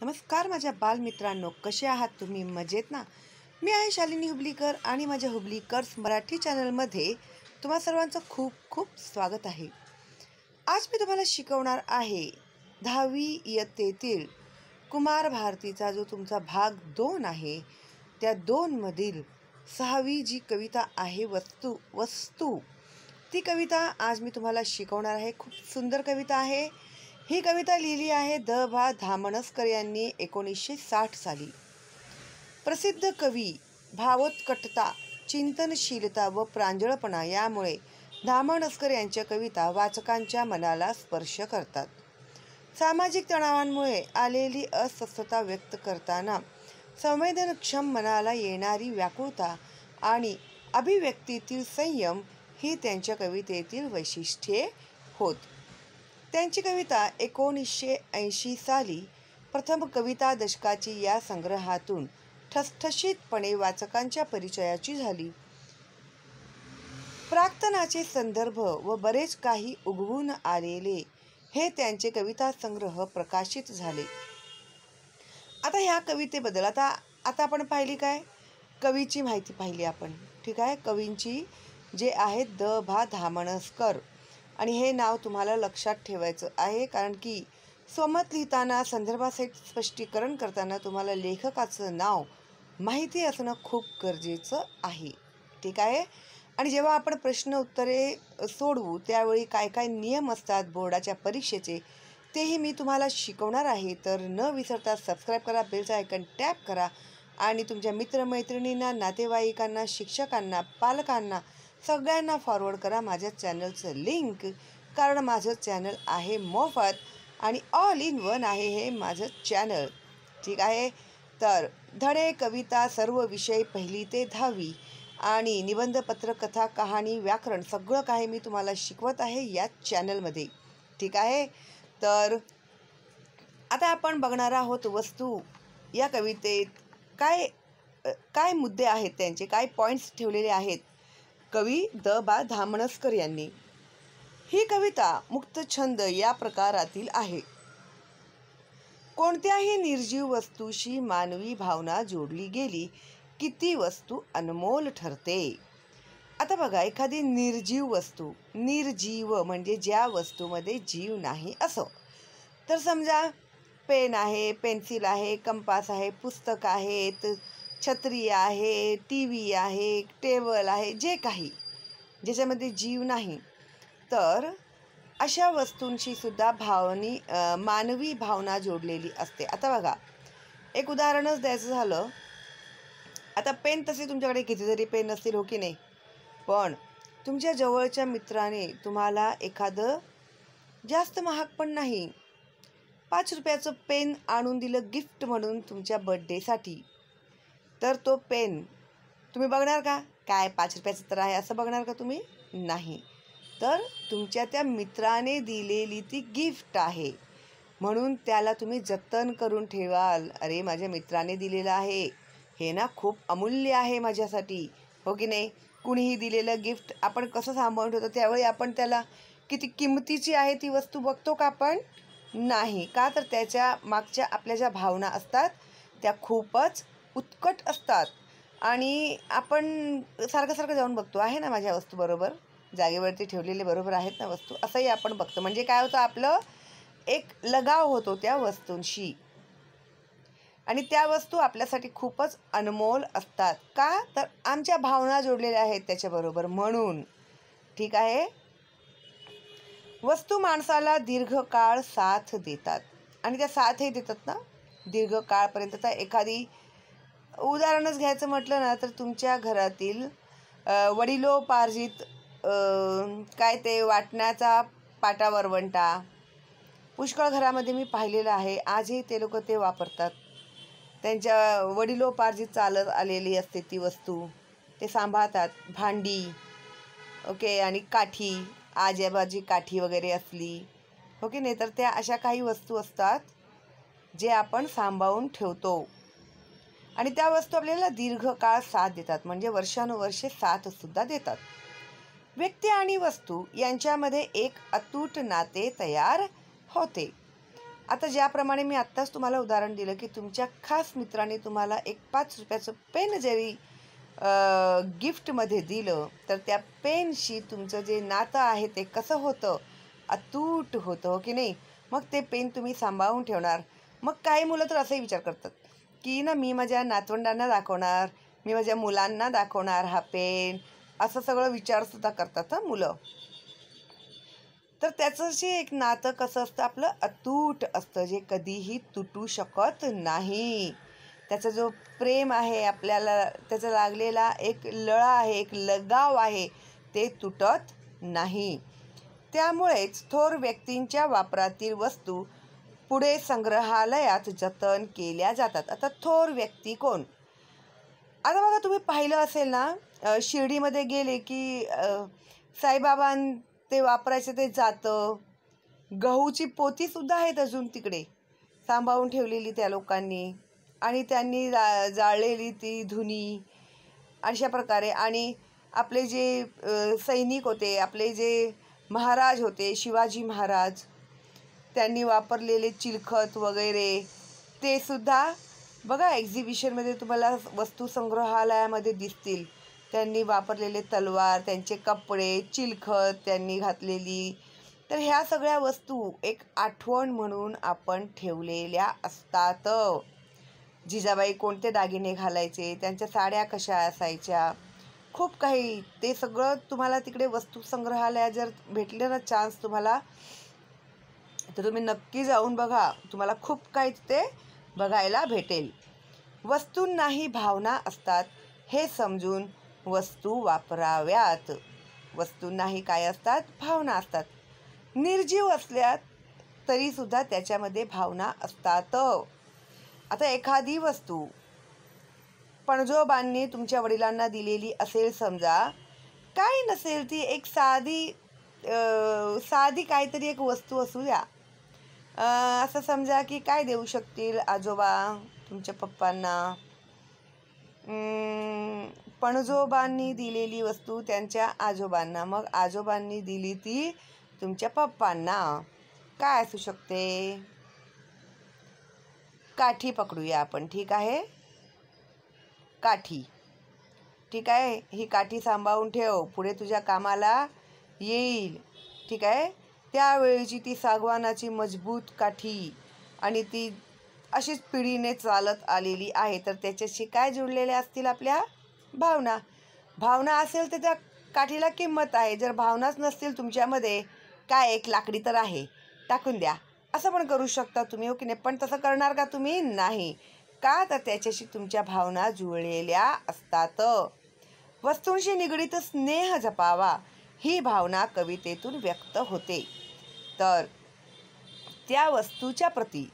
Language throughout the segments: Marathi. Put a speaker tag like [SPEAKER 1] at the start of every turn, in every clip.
[SPEAKER 1] नमस्कार माझ्या बालमित्रांनो, कसे आहात तुम्ही? मजेत ना? मी आहे शालिनी हुबलीकर आणि माझ्या हुबलीकर्स मराठी चॅनलमध्ये तुम्हा सर्वांचं खूप खूप स्वागत आहे. आज मी तुम्हाला शिकवणार आहे 10वी इयत्तेतील कुमार भारतीचा जो तुमचा भाग 2 आहे, त्या 2 मधील 6वी जी कविता आहे वस्तू ती कविता आज मी तुम्हाला शिकवणार आहे. खूप सुंदर कविता आहे. ही कविता लिहिली आहे द.भा. धामणसकर यांनी 1960 साली. प्रसिद्ध कवी भावोत्कटता, चिंतनशीलता व प्रांजळपणा यामुळे धामणसकर यांच्या कविता वाचकांच्या मनाला स्पर्श करतात. सामाजिक तणावांमुळे आलेली अस्वस्थता व्यक्त करताना संवेदनक्षम मनाला येणारी व्याकुळता आणि अभिव्यक्तीतील संयम ही त्यांच्या कवितेतील वैशिष्ट्ये होत. त्यांची कविता 1980 साली प्रथम कविता दशकाची या संग्रहातून ठसठशीतपणे वाचकांच्या परिचयाची झाली. प्राक्तनाचे संदर्भ व बरेच काही उगवून आलेले हे त्यांचे कविता संग्रह प्रकाशित झाले. आता ह्या कवितेबद्दल आता आपण पाहिली काय, कवीची माहिती पाहिली आपण, ठीक आहे. कवींची जे आहेत द.भा. धामणसकर, आणि हे नाव तुम्हाला लक्षात ठेवायचं आहे, कारण की स्वमत लिहिताना संदर्भासहित स्पष्टीकरण करताना तुम्हाला लेखकाचं नाव माहिती असणं खूप गरजेचं आहे, ठीक आहे. आणि जेव्हा आपण प्रश्न उत्तरे सोडवू त्यावेळी काय काय नियम असतात बोर्डाच्या परीक्षेचे तेही मी तुम्हाला शिकवणार आहे. तर न विसरता सबस्क्राईब करा, बेलचा आयकॉन टॅप करा आणि तुमच्या मित्रमैत्रिणींना, नातेवाईकांना, शिक्षकांना, पालकांना सगळ्यांना फॉरवर्ड करा माझ्या चॅनलचं लिंक, कारण माझं चॅनल आहे मोफत आणि ऑल इन वन आहे हे माझं चॅनल, ठीक आहे. तर धडे, कविता, सर्व विषय 1ली ते 10वी आणि निबंध, पत्र, कथा, कहाणी, व्याकरण सगळं काही मी तुम्हाला शिकवत आहे या चॅनलमध्ये, ठीक आहे. तर आता आपण बघणार आहोत वस्तू या कवितेत काय काय मुद्दे आहेत, त्यांचे काय पॉईंट्स ठेवलेले आहेत कवी द.भा. धामणसकर यांनी. ही कविता मुक्तछंद या प्रकारातील आहे. कोणत्याही निर्जीव वस्तूशी मानवी भावना जोडली गेली की ती वस्तू अनमोल ठरते. आता बघा, एखादी निर्जीव वस्तू, निर्जीव म्हणजे ज्या वस्तूमध्ये जीव नाही असं. तर समजा पेन आहे, पेन्सिल आहे, कंपास आहे, पुस्तक आहेत, छत्री आहे, TV आहे, टेबल आहे, जे काही ज्याच्यामध्ये जीव नाही, तर अशा वस्तूंशी सुद्धा मानवी भावना जोडलेली असते. आता बघा, एक उदाहरणच द्यायचं झालं, आता पेन तसे तुमच्याकडे कितीतरी पेन असतील, हो की नाही, पण तुमच्या जवळच्या मित्राने तुम्हाला एखादं जास्त महाग पण नाही 5 रुपयाचं पेन आणून दिलं गिफ्ट म्हणून तुमच्या बर्थडेसाठी. तर तो पेन तुम्ही बघणार का, काय 5 रुपयाचं तर आहे असं बघणार का तुम्ही? नाही. तर तुमच्या त्या मित्राने दिलेली ती गिफ्ट आहे म्हणून त्याला तुम्ही जतन करून ठेवाल. अरे, माझ्या मित्राने दिलेलं आहे, हे ना खूप अमूल्य आहे माझ्यासाठी, हो की नाही. कुणीही दिलेलं गिफ्ट आपण कसं सांभाळून ठेवतो, त्यावेळी आपण त्याला किती किमतीची आहे ती वस्तू बघतो का आपण? नाही. का तर त्याच्या मागच्या आपल्या ज्या भावना असतात त्या खूपच उत्कट असतात आणि आपण सारखं जाऊन बघतो, आहे ना माझ्या वस्तू बरोबर जागेवरती ठेवलेले बरोबर आहेत ना वस्तू, असंही आपण बघतो. म्हणजे काय होतं, आपलं एक लगाव होतो त्या वस्तूंशी आणि त्या वस्तू आपल्यासाठी खूपच अनमोल असतात. का तर आमच्या भावना जोडलेल्या आहेत त्याच्याबरोबर म्हणून, ठीक आहे. वस्तू माणसाला दीर्घकाळ साथ देतात आणि त्या साथही देतात ना दीर्घकाळपर्यंत. तर एखादी उदाहरणच घ्यायचं म्हटलं ना, तर तुमच्या घरातील वडिलोपार्जित काय ते वाटण्याचा पाटा वरवंटा पुष्कळ घरामध्ये मी पाहिलेलं आहे. आजही ते लोक ते वापरतात. त्यांच्या वडिलोपार्जित चालत आलेली असते ती वस्तू ते सांभाळतात. भांडी, ओके, आणि काठी, आजोबाची काठी वगैरे असली, हो की नाही, तर त्या अशा काही वस्तू असतात जे आपण सांभाळून ठेवतो आणि त्या वस्तू आपल्याला दीर्घकाळ साथ देतात, म्हणजे वर्षानुवर्षे साथसुद्धा देतात. व्यक्ती आणि वस्तू यांच्यामध्ये एक अतूट नाते तयार होते. आता ज्याप्रमाणे मी आत्ताच तुम्हाला उदाहरण दिलं की तुमच्या खास मित्राने तुम्हाला एक 5 रुपयाचं पेन जरी गिफ्टमध्ये दिलं तर त्या पेनशी तुमचं जे नातं आहे ते कसं होतं, अतूट होतं, हो की नाही? मग ते पेन तुम्ही सांभाळून ठेवणार. मग काही मुलं तर असाही विचार करतात की ना मी माझ्या नातवंडांना दाखवणार, मी माझ्या मुलांना दाखवणार हा पेन, असं सगळं विचारसुद्धा करतात हं मुलं. तर त्याचं जे एक नातं कसं असतं आपलं अतूट असतं, जे कधीही तुटू शकत नाही. त्याचा जो प्रेम आहे आपल्याला, त्याचा लागलेला एक लळा आहे, एक लगाव आहे, ते तुटत नाही. त्यामुळेच थोर व्यक्तींच्या वापरातील वस्तू पुढे संग्रहालयात जतन केल्या जातात. आता थोर व्यक्ती कोण? आता बघा तुम्ही पाहिलं असेल ना, शिर्डीमध्ये गेले की साईबाबां ते वापरायचं ते जातं. गहूची पोतीसुद्धा आहेत अजून तिकडे सांभाळून ठेवलेली त्या लोकांनी, आणि त्यांनी जाळलेली ती धुनी अशा प्रकारे. आणि आपले जे सैनिक होते, आपले जे महाराज होते, शिवाजी महाराज, त्यांनी वापरलेले चिलखत वगैरे ते सुद्धा बघा एक्झिबिशनमध्ये तुम्हाला वस्तू संग्रहालयामध्ये दिसतील. त्यांनी वापरलेले तलवार, त्यांचे कपडे, चिलखत त्यांनी घातलेली. तर ह्या सगळ्या वस्तू एक आठवण म्हणून आपण ठेवलेल्या असतात. जिजाबाई कोणते दागिने घालायचे, त्यांच्या साड्या कशा असायच्या, खूप काही, ते सगळं तुम्हाला तिकडे वस्तू संग्रहालयात जर भेटले ना चान्स तुम्हाला, तर तुम्ही नक्की जाऊन बघा. तुम्हाला खूप काही तिथे बघायला भेटेल. वस्तूंनाही भावना असतात हे समजून वस्तू वापराव्यात. वस्तूंनाही काय असतात? भावना असतात. निर्जीव असल्या तरीसुद्धा त्याच्यामध्ये भावना असतात. आता एखादी वस्तू पणजोबांनी तुमच्या वडिलांना दिलेली असेल समजा, काय नसेल ती एक साधी काहीतरी एक वस्तू असू द्या. असं समजा की काय देऊ शकतील आजोबा तुमच्या पप्पांना? पणजोबांनी दिलेली वस्तू त्यांच्या आजोबांना, मग आजोबांनी दिली ती तुमच्या पप्पांना, काय असू शकते? काठी पकडूया आपण, ठीक आहे? काठी, ठीक आहे. ही काठी सांभाळून ठेव, पुढे तुझ्या कामाला येईल, ठीक आहे? त्यावेळीची ती सागवानाची मजबूत काठी, आणि ती अशीच पिढीने चालत आलेली आहे. तर त्याच्याशी काय जुळलेल्या असतील? आपल्या भावना. भावना असेल तर त्या काठीला किंमत आहे. जर भावनाच नसतील तुमच्यामध्ये, काय एक लाकडी तर आहे, टाकून द्या, असं पण करू शकता तुम्ही, हो की नाही? पण तसं करणार का तुम्ही? नाही. का? तर त्याच्याशी तुमच्या भावना जुळलेल्या असतात. वस्तूंशी निगडीत स्नेह जपावा ही भावना कवितेतून व्यक्त होते. तर त्या वस्तूच्या प्रती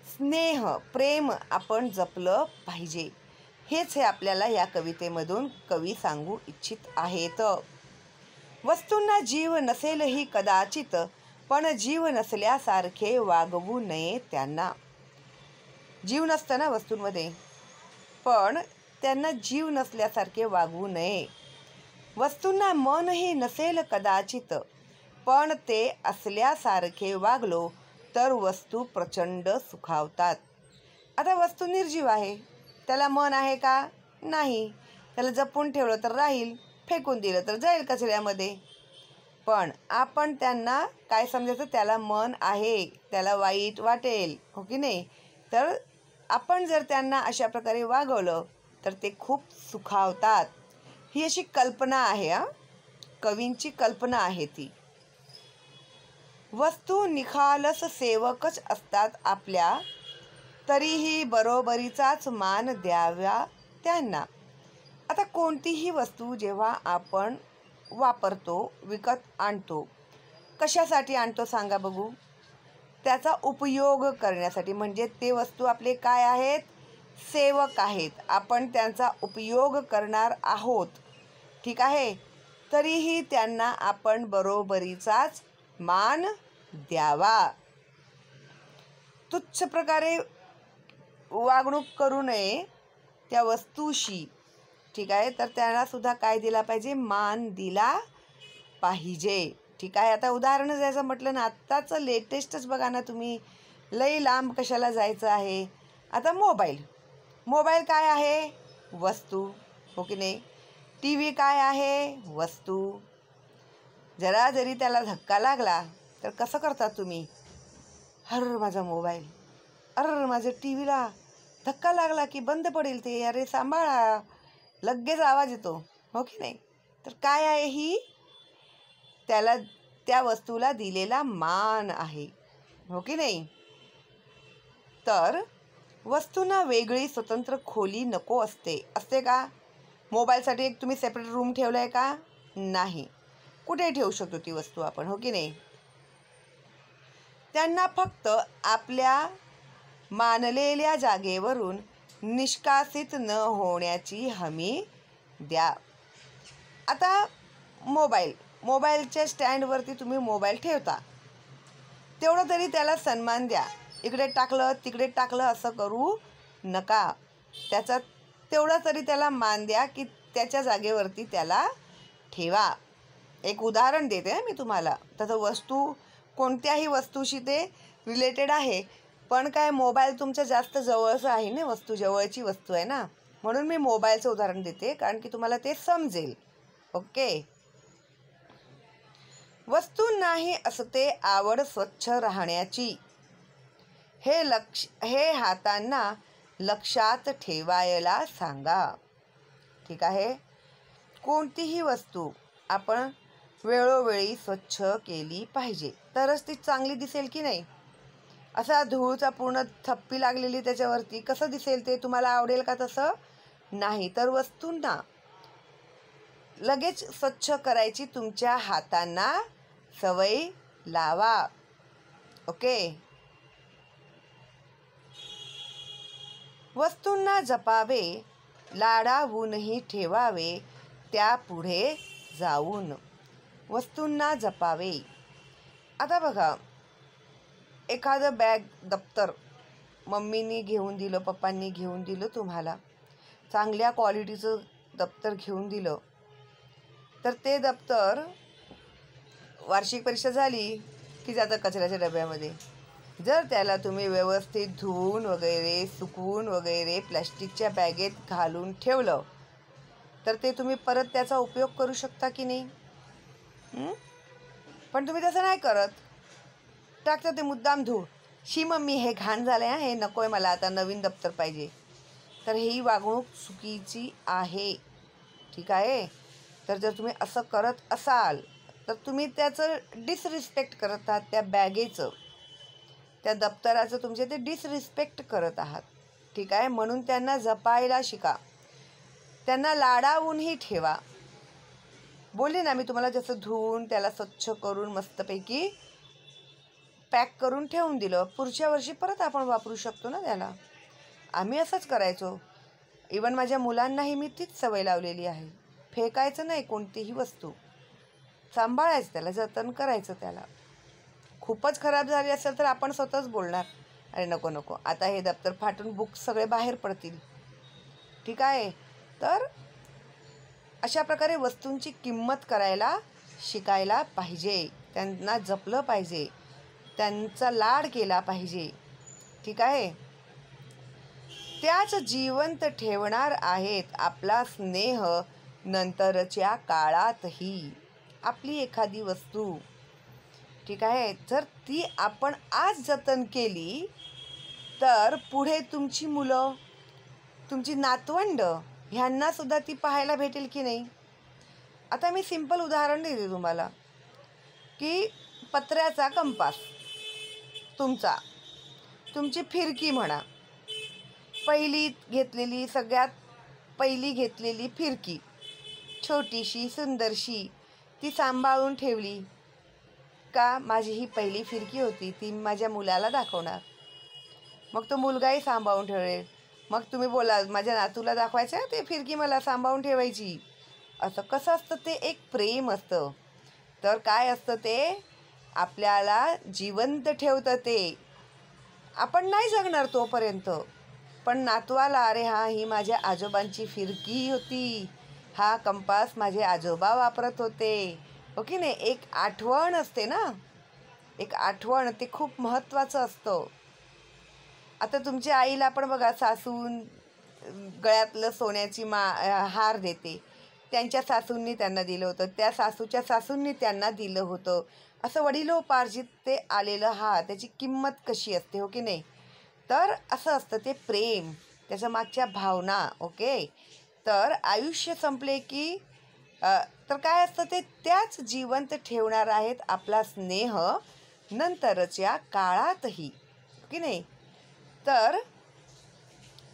[SPEAKER 1] स्नेह, प्रेम आपण जपलं पाहिजे. हेच हे आपल्याला या कवितेमधून कवी सांगू इच्छित आहेत. वस्तूंना जीव नसेलही कदाचित, पण जीव नसल्यासारखे वागवू नये त्यांना. जीव नसतं ना वस्तूंमध्ये, पण त्यांना जीव नसल्यासारखे वागवू नये. वस्तूंना मनही नसेल कदाचित, पण ते असल्यासारखे वागलो तर वस्तू प्रचंड सुखावतात. आता वस्तू निर्जीव आहे, त्याला मन आहे का? नाही. त्याला जपून ठेवलं तर राहील, फेकून दिलं तर जाईल कचऱ्यामध्ये. पण आपण त्यांना काय समजायचं? त्याला मन आहे, त्याला वाईट वाटेल, हो की नाही? तर आपण जर त्यांना अशा प्रकारे वागवलं तर ते खूप सुखावतात. ही अशी कल्पना आहे, कवींची कल्पना आहे ती. वस्तू निखालस सेवकच असतात आपल्या, तरीही बरोबरीचाच मान द्यावा त्यांना. आता कोणतीही वस्तू जेव्हा आपण वापरतो, विकत आणतो, कशासाठी आणतो सांगा बघू? त्याचा उपयोग करण्यासाठी. म्हणजे ते वस्तू आपले काय आहेत? सेवक आहेत. आपण त्यांचा उपयोग करणार आहोत, ठीक आहे? तरीही त्यांना आपण बरोबरीचाच मान द्यावा. तुच्छ प्रकारे वागणूक करू नये त्या वस्तूशी, ठीक आहे? तर त्यांना सुद्धा काय दिला पाहिजे? मान दिला पाहिजे, ठीक आहे? आता उदाहरण द्यायचं म्हटलं ना, आत्ताचं लेटेस्टच बघा ना तुम्ही, लई लांब कशाला जायचं आहे. आता मोबाईल काय आहे? वस्तू, हो की नाही? टी व्ही काय आहे? वस्तू. जरा जरी त्याला धक्का लागला तर कसं करता तुम्ही? हर माझा मोबाईल, माझ्या टी व्हीला धक्का लागला की बंद पडेल ते, अरे सांभाळा, लगेच आवाज येतो, हो की नाही? तर काय आहे ही? त्या वस्तूला दिलेला मान आहे, हो की नाही? तर वस्तूंना वेगळी स्वतंत्र खोली नको असते का? मोबाईलसाठी एक तुम्ही सेपरेट रूम ठेवला आहे का? नाही. कुठे ठेवू शकतो ती वस्तू आपण, हो की नाही? त्यांना फक्त आपल्या मानलेल्या जागेवरून निष्कासित न होण्याची हमी द्या. आता मोबाईलच्या स्टँडवरती तुम्ही मोबाईल ठेवता, तेवढं तरी त्याला सन्मान द्या. इकडे टाकलं तिकडे टाकलं असं करू नका. तेवढं तरी त्याला मान द्या की त्याच्या जागेवरती त्याला ठेवा. एक उदाहरण देते मी तुम्हाला. त्याचं कोणत्याही वस्तूशी ते रिलेटेड आहे, पण काय मोबाईल तुमच्या जास्त जवळचं आहे ना, जवळची वस्तू आहे ना, म्हणून मी मोबाईलचं उदाहरण देते, कारण की तुम्हाला ते समजेल. ओके. वस्तूंनाही असते आवड स्वच्छ राहण्याची. हे हातांना लक्षात ठेवायला सांगा. ठीक आहे. कोणतीही वस्तू आपण वेळोवेळी स्वच्छ केली पाहिजे, तरच ती चांगली दिसेल की नाही. असा धूळचा पूर्ण थप्पी लागलेली त्याच्यावरती कसं दिसेल ते? तुम्हाला आवडेल का तसं? नाही. तर वस्तूंना लगेच स्वच्छ करायची तुमच्या हातांना सवय लावा. ओके. वस्तूंना जपावे, लाडावूनही ठेवावे त्यापुढे जाऊन. वस्तूंना जपावे. आता बघा, एखादं दप्तर मम्मीनी घेऊन दिलं, पप्पांनी घेऊन दिलं, तुम्हाला चांगल्या क्वालिटीचं दप्तर घेऊन दिलं, तर ते दप्तर वार्षिक परीक्षा झाली की जातं कचऱ्याच्या डब्यामध्ये. जर त्याला तुम्ही व्यवस्थित धुवून वगैरे, सुकवून वगैरे प्लॅस्टिकच्या बॅगेत घालून ठेवलं, तर ते तुम्ही परत त्याचा उपयोग करू शकता की नाही? पण तुम्ही तसं नाही करत. टाकतं ते मुद्दाम धूळ. मम्मी हे घाण झालंय, हे नको आहे मला, आता नवीन दप्तर पाहिजे. तर ही वागणूक चुकीची आहे. ठीक आहे. तर जर तुम्ही असं करत असाल तर तुम्ही त्याचं डिसरिस्पेक्ट करत आहात. त्या बॅगेचं, त्या दप्तराचं तुमचे ते डिसरिस्पेक्ट करत आहात. ठीक आहे. म्हणून त्यांना जपायला शिका, त्यांना लाडावूनही ठेवा. बोलले ना मी तुम्हाला, जसं धुवून त्याला स्वच्छ करून मस्तपैकी पॅक करून ठेवून दिलं, पुढच्या वर्षी परत आपण वापरू शकतो ना त्याला. आम्ही असंच करायचो. इवन माझ्या मुलांनाही मी तीच सवय लावलेली आहे. फेकायचं नाही कोणतीही वस्तू, सांभाळायचं, त्याला जतन करायचं. त्याला खूपच खराब झाली असेल तर आपण स्वतःच बोलणार, अरे नको आता हे दप्तर फाटून बुक्स सगळे बाहेर पडतील. ठीक आहे. तर अशा प्रकारे वस्तूंची किंमत करायला शिकायला पाहिजे, त्यांना जपलं पाहिजे, त्यांचा लाड केला पाहिजे. ठीक आहे. त्याच जिवंत ठेवणार आहेत आपला स्नेह नंतरच्या काळातही. आपली एखादी वस्तू, ठीक आहे, जर ती आपण आज जतन केली तर पुढे तुमची मुलं, तुमची नातवंड ह्यांना सुद्धा ती पाहायला भेटेल की नाही. आता मी सिंपल उदाहरण देते तुम्हाला, की पत्र्याचा कंपास, तुमची फिरकी म्हणा, सगळ्यात पहिली घेतलेली फिरकी, छोटीशी सुंदरशी, ती सांभाळून ठेवली का? माझी ही पहिली फिरकी होती, ती माझ्या मुलाला दाखवणार, मग तो मुलगाही सांभाळून ठेवेल. मग तुम्ही बोला, माझ्या नातूला दाखवायचं ते फिरकी मला सांभाळून ठेवायची. असं कसं असतं? ते एक प्रेम असतं. तर काय असतं ते? आपल्याला जिवंत ठेवतं ते. आपण नाही जगणार तोपर्यंत, पण नातवाला, अरे हां, ही माझ्या आजोबांची फिरकी होती, हा कंपास माझे आजोबा वापरत होते, हो की नाही. एक आठवण असते ना, एक आठवण, ते खूप महत्त्वाचं असतं. आता तुमच्या आईला पण बघा, सासून गळ्यातलं सोन्याची हार देते, त्यांच्या सासूंनी त्यांना दिलं होतं, त्या सासूच्या सासूंनी त्यांना दिलं होतं, असं वडिलोपार्जित ते आलेलं त्याची किंमत कशी असते, हो की नाही? तर असं असतं ते प्रेम, त्याच्या मागच्या भावना. ओके, तर आयुष्य संपले की तर काय असतं ते त्याच जिवंत ठेवणार आहेत आपला स्नेह नंतरच्या काळातही, की नाही? तर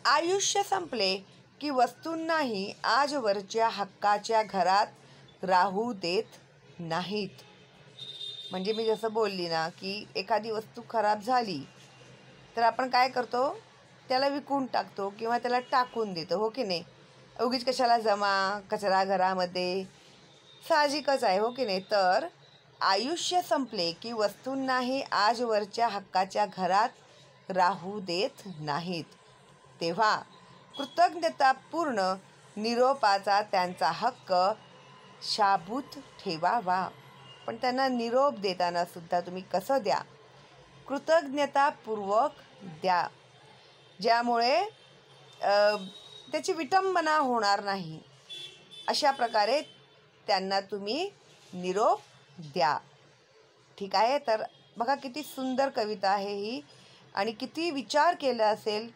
[SPEAKER 1] आयुष्य संपले की वस्तूंनाही आजवरच्या हक्काच्या घरात राहू देत नाहीत. म्हणजे मी जसं बोलली ना, की एखादी वस्तू खराब झाली तर आपण काय करतो, त्याला विकून टाकतो किंवा त्याला टाकून देतो, हो की नाही? उगीच कशाला जमा कचरा घरामध्ये, साहजिकच आहे, हो की नाही? तर आयुष्य संपले की वस्तूंनाही आजवरच्या हक्काच्या घरात राहू देत नाहीत. तेव्हा कृतज्ञतापूर्ण निरोपाचा त्यांचा हक्क शाबूत ठेवावा. पण त्यांना निरोप देताना सुद्धा तुम्ही कसं द्या? कृतज्ञतापूर्वक द्या, ज्यामुळे त्याची विटंबना होणार नाही. अशा प्रकारे त्यांना तुम्ही निरोप द्या. ठीक आहे? तर बघा किती सुंदर कविता आहे ही, आणि किती विचार केला असेल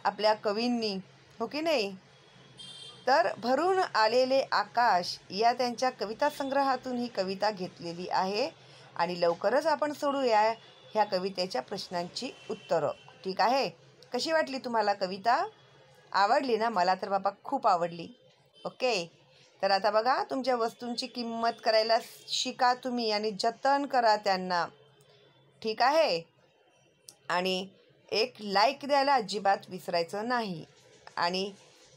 [SPEAKER 1] आपल्या कवींनी, हो की नाही? तर भरून आलेले आकाश या त्यांच्या कविता संग्रहातून ही कविता घेतलेली आहे, आणि लवकरच आपण सोडूया ह्या कवितेच्या प्रश्नांची उत्तरं. ठीक आहे? कशी वाटली तुम्हाला कविता? आवडली ना? मला तर बाबा खूप आवडली. ओके, तर आता बघा, तुमच्या वस्तूंची किंमत करायला शिका तुम्ही आणि जतन करा त्यांना. ठीक आहे? आणि एक लाईक द्यायला अजिबात विसरायचं नाही, आणि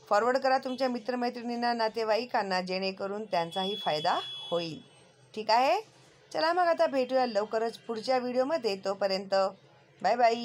[SPEAKER 1] फॉरवर्ड करा तुमच्या मित्रमैत्रिणींना, नातेवाईकांना, जेणेकरून त्यांचाही फायदा होईल. ठीक आहे? चला मग आता भेटूया लवकरच पुढच्या व्हिडिओमध्ये. तोपर्यंत बाय बाय.